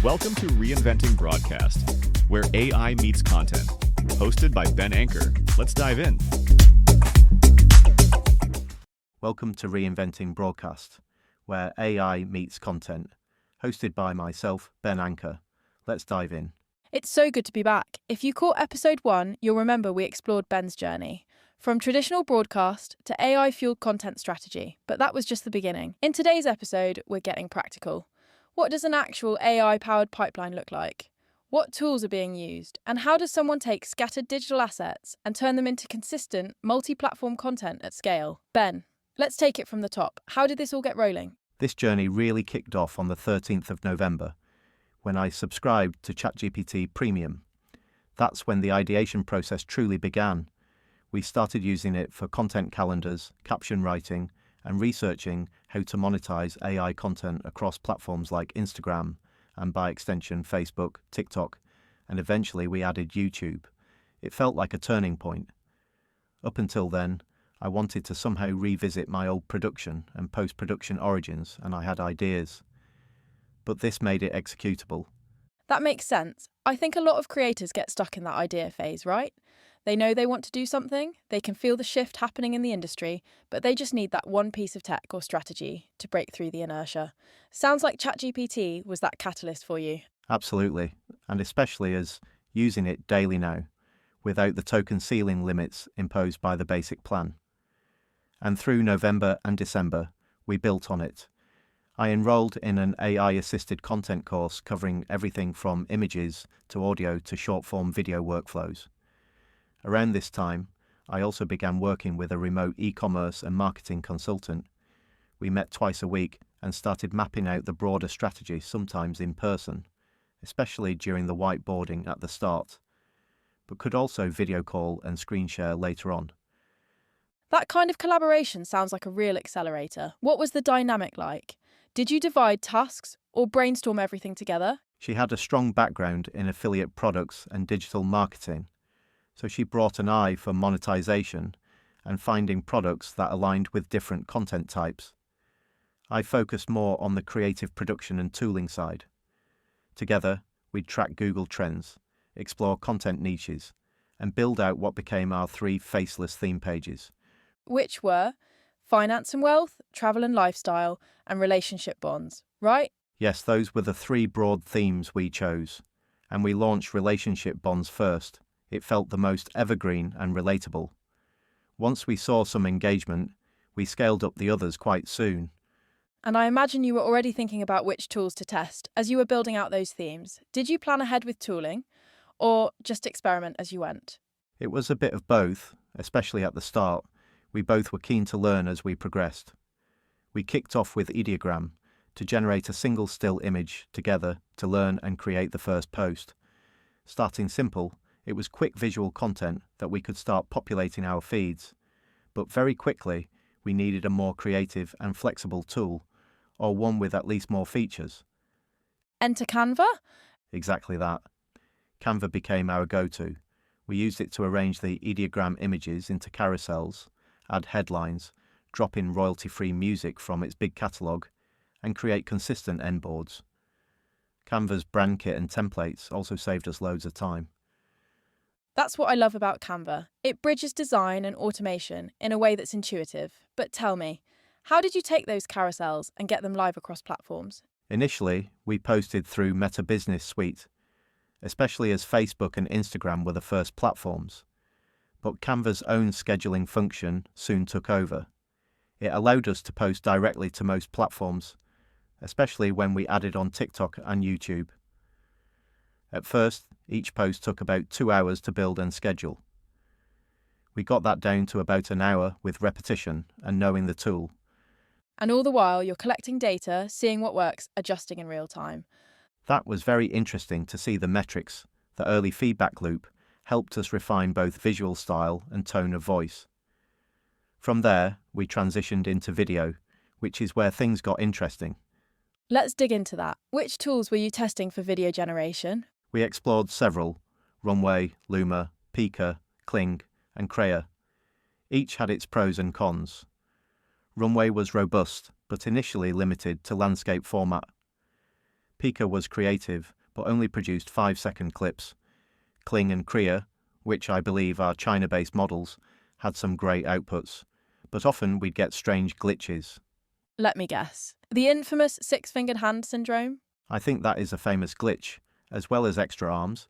Welcome to Reinventing Broadcast, where AI meets content. Hosted by Ben Anker. Let's dive in. Welcome to Reinventing Broadcast, where AI meets content. Hosted by myself, Ben Anker. Let's dive in. It's so good to be back. If you caught episode 1, you'll remember we explored Ben's journey. From traditional broadcast to AI-fueled content strategy. But that was just the beginning. In today's episode, we're getting practical. What does an actual AI-powered pipeline look like? What tools are being used? And how does someone take scattered digital assets and turn them into consistent, multi-platform content at scale? Ben, let's take it from the top. How did this all get rolling? This journey really kicked off on the 13th of November, when I subscribed to ChatGPT Premium. That's when the ideation process truly began. We started using it for content calendars, caption writing, and researching how to monetize AI content across platforms like Instagram and, by extension, Facebook, TikTok, and eventually we added YouTube. It felt like a turning point. Up until then, I wanted to somehow revisit my old production and post-production origins, and I had ideas. But this made it executable. That makes sense. I think a lot of creators get stuck in that idea phase, right? They know they want to do something, they can feel the shift happening in the industry, but they just need that one piece of tech or strategy to break through the inertia. Sounds like ChatGPT was that catalyst for you. Absolutely, and especially as using it daily now, without the token ceiling limits imposed by the basic plan. And through November and December, we built on it. I enrolled in an AI-assisted content course covering everything from images to audio to short-form video workflows. Around this time, I also began working with a remote e-commerce and marketing consultant. We met twice a week and started mapping out the broader strategy, sometimes in person, especially during the whiteboarding at the start, but could also video call and screen share later on. That kind of collaboration sounds like a real accelerator. What was the dynamic like? Did you divide tasks or brainstorm everything together? She had a strong background in affiliate products and digital marketing, so she brought an eye for monetization and finding products that aligned with different content types. I focused more on the creative production and tooling side. Together, we'd track Google Trends, explore content niches, and build out what became our 3 faceless theme pages. Which were finance and wealth, travel and lifestyle, and relationship bonds, right? Yes, those were the 3 broad themes we chose, and we launched relationship bonds first. It felt the most evergreen and relatable. Once we saw some engagement, we scaled up the others quite soon. And I imagine you were already thinking about which tools to test as you were building out those themes. Did you plan ahead with tooling, or just experiment as you went? It was a bit of both, especially at the start. We both were keen to learn as we progressed. We kicked off with Ideogram to generate a single still image together to learn and create the first post. Starting simple, it was quick visual content that we could start populating our feeds, but very quickly we needed a more creative and flexible tool, or one with at least more features. Enter Canva? Exactly that. Canva became our go-to. We used it to arrange the ideogram images into carousels, add headlines, drop in royalty-free music from its big catalogue, and create consistent endboards. Canva's brand kit and templates also saved us loads of time. That's what I love about Canva. It bridges design and automation in a way that's intuitive. But tell me, how did you take those carousels and get them live across platforms? Initially, we posted through Meta Business Suite, especially as Facebook and Instagram were the first platforms. But Canva's own scheduling function soon took over. It allowed us to post directly to most platforms, especially when we added on TikTok and YouTube. At first, each post took about 2 hours to build and schedule. We got that down to about an hour with repetition and knowing the tool. And all the while, you're collecting data, seeing what works, adjusting in real time. That was very interesting to see the metrics. The early feedback loop helped us refine both visual style and tone of voice. From there, we transitioned into video, which is where things got interesting. Let's dig into that. Which tools were you testing for video generation? We explored several: Runway, Luma, Pika, Kling, and Krea. Each had its pros and cons. Runway was robust, but initially limited to landscape format. Pika was creative, but only produced 5-second clips. Kling and Krea, which I believe are China-based models, had some great outputs, but often we'd get strange glitches. Let me guess. The infamous six-fingered hand syndrome? I think that is a famous glitch, as well as extra arms.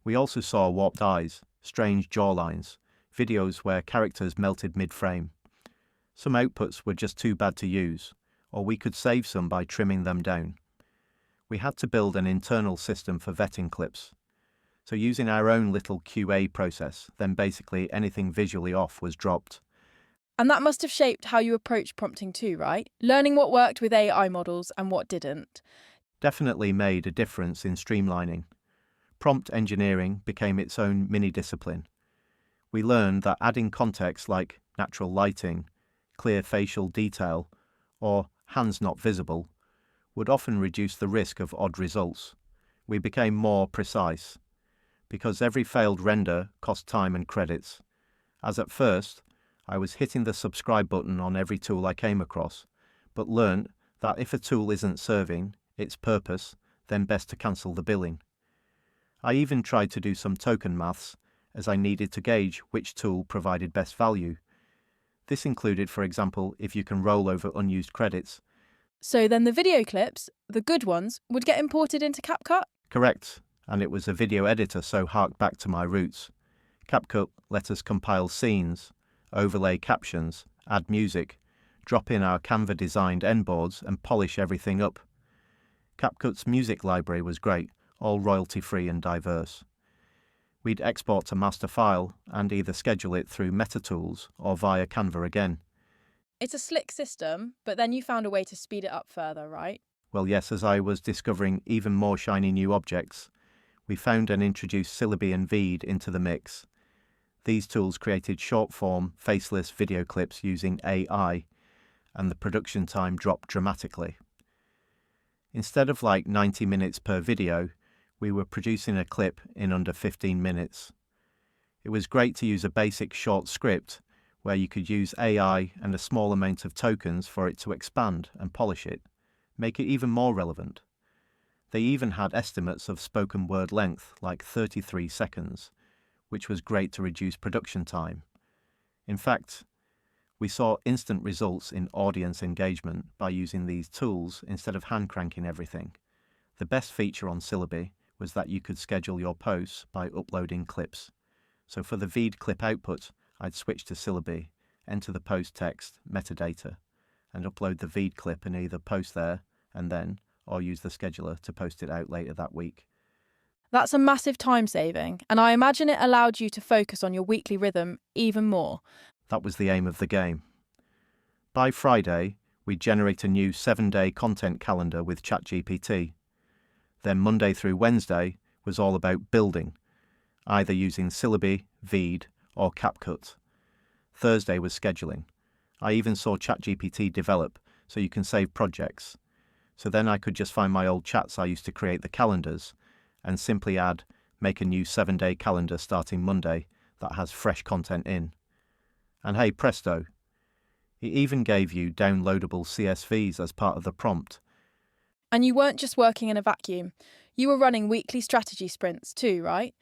We also saw warped eyes, strange jawlines, videos where characters melted mid-frame. Some outputs were just too bad to use, or we could save some by trimming them down. We had to build an internal system for vetting clips. So using our own little QA process, then basically anything visually off was dropped. And that must have shaped how you approach prompting too, right? Learning what worked with AI models and what didn't. Definitely made a difference in streamlining. Prompt engineering became its own mini-discipline. We learned that adding context like natural lighting, clear facial detail, or hands not visible, would often reduce the risk of odd results. We became more precise, because every failed render cost time and credits. As at first, I was hitting the subscribe button on every tool I came across, but learnt that if a tool isn't serving its purpose, then best to cancel the billing. I even tried to do some token maths, as I needed to gauge which tool provided best value. This included, for example, if you can roll over unused credits. So then the video clips, the good ones, would get imported into CapCut? Correct, and it was a video editor, so hark back to my roots. CapCut let us compile scenes, overlay captions, add music, drop in our Canva-designed endboards and polish everything up. CapCut's music library was great, all royalty-free and diverse. We'd export to master file and either schedule it through MetaTools or via Canva again. It's a slick system, but then you found a way to speed it up further, right? Well, yes, as I was discovering even more shiny new objects, we found and introduced Syllabi and Veed into the mix. These tools created short-form, faceless video clips using AI, and the production time dropped dramatically. Instead of like 90 minutes per video, we were producing a clip in under 15 minutes. It was great to use a basic short script where you could use AI and a small amount of tokens for it to expand and polish it, make it even more relevant. They even had estimates of spoken word length, like 33 seconds, which was great to reduce production time. In fact, we saw instant results in audience engagement by using these tools instead of hand cranking everything. The best feature on Syllabi was that you could schedule your posts by uploading clips. So for the Veed clip output, I'd switch to Syllabi, enter the post text, metadata, and upload the Veed clip and either post there and then, or use the scheduler to post it out later that week. That's a massive time saving, and I imagine it allowed you to focus on your weekly rhythm even more. That was the aim of the game. By Friday, we'd generate a new 7-day content calendar with ChatGPT. Then Monday through Wednesday was all about building, either using Syllabi, Veed, or CapCut. Thursday was scheduling. I even saw ChatGPT develop, so you can save projects. So then I could just find my old chats I used to create the calendars and simply add, make a new 7-day calendar starting Monday that has fresh content in. And hey, presto, it even gave you downloadable CSVs as part of the prompt. And you weren't just working in a vacuum. You were running weekly strategy sprints too, right?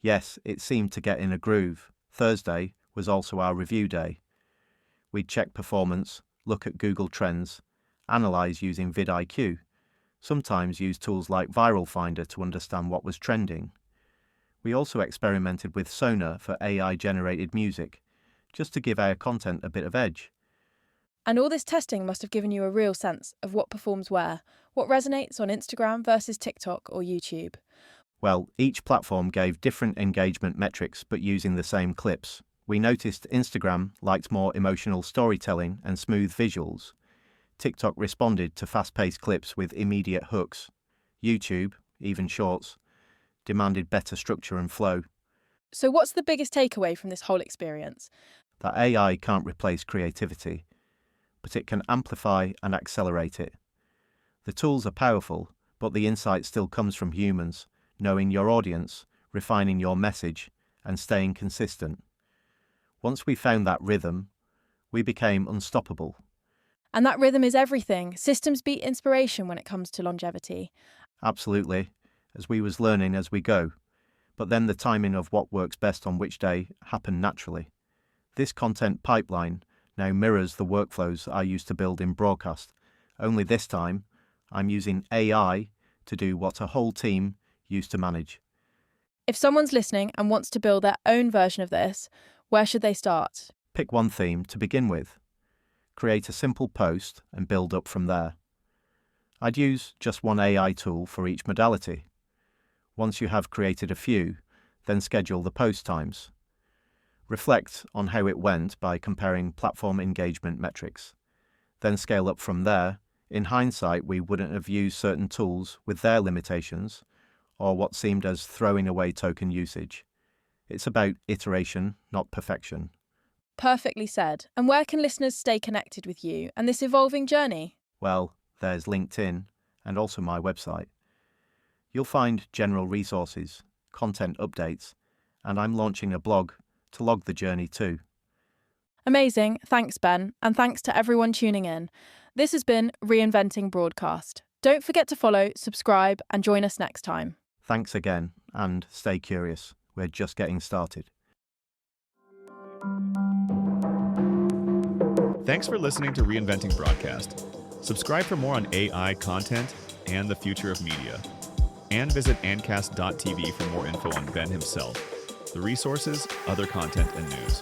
Yes, it seemed to get in a groove. Thursday was also our review day. We'd check performance, look at Google Trends, analyse using vidIQ, sometimes use tools like Viral Finder to understand what was trending. We also experimented with Sonar for AI-generated music, just to give our content a bit of edge. And all this testing must have given you a real sense of what performs where, what resonates on Instagram versus TikTok or YouTube. Well, each platform gave different engagement metrics but using the same clips. We noticed Instagram liked more emotional storytelling and smooth visuals. TikTok responded to fast-paced clips with immediate hooks. YouTube, even shorts, demanded better structure and flow. So what's the biggest takeaway from this whole experience? That AI can't replace creativity, but it can amplify and accelerate it. The tools are powerful, but the insight still comes from humans, knowing your audience, refining your message, and staying consistent. Once we found that rhythm, we became unstoppable. And that rhythm is everything. Systems beat inspiration when it comes to longevity. Absolutely, as we was learning as we go. But then the timing of what works best on which day happened naturally. This content pipeline now mirrors the workflows I used to build in broadcast, only this time I'm using AI to do what a whole team used to manage. If someone's listening and wants to build their own version of this, where should they start? Pick one theme to begin with. Create a simple post and build up from there. I'd use just one AI tool for each modality. Once you have created a few, then schedule the post times. Reflect on how it went by comparing platform engagement metrics. Then scale up from there. In hindsight, we wouldn't have used certain tools with their limitations, or what seemed as throwing away token usage. It's about iteration, not perfection. Perfectly said. And where can listeners stay connected with you and this evolving journey? Well, there's LinkedIn and also my website. You'll find general resources, content updates, and I'm launching a blog to log the journey too. Amazing. Thanks, Ben. And thanks to everyone tuning in. This has been Reinventing Broadcast. Don't forget to follow, subscribe, and join us next time. Thanks again, and stay curious. We're just getting started. Thanks for listening to Reinventing Broadcast. Subscribe for more on AI content and the future of media. And visit ancast.tv for more info on Ben himself, the resources, other content, and news.